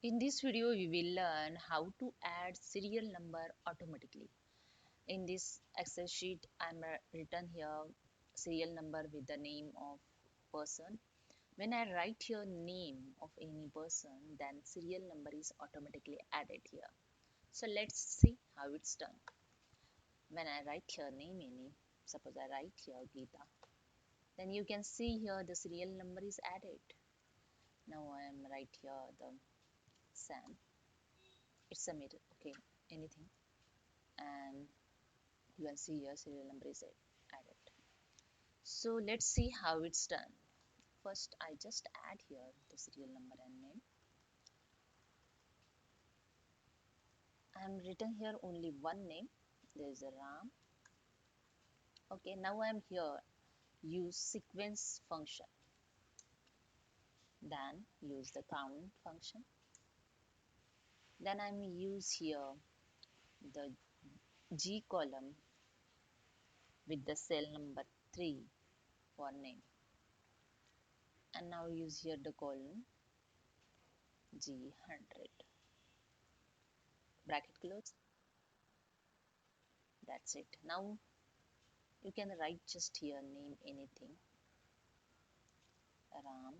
In this video, we will learn how to add serial number automatically. In this Excel sheet, I'm written here serial number with the name of person. When I write here name of any person, then serial number is automatically added here. So let's see how it's done. When I write here name any, suppose I write here Geeta, then you can see here the serial number is added. Now I am write here the Sam. It's a middle, okay, anything. And you can see here serial number is added. So let's see how it's done. First, I just add here the serial number and name. I'm written here only one name. There is a Ram. Okay, now I'm here. Use sequence function. Then use the count function. Then I'm use here the G column with the cell number 3 for name. And now use here the column G100. Bracket close. That's it. Now you can write just here name anything. Ram,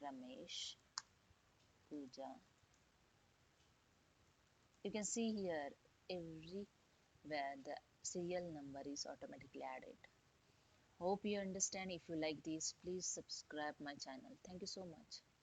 Ramesh, Pooja. You can see here everywhere the serial number is automatically added. Hope you understand. If you like this, please subscribe my channel. Thank you so much.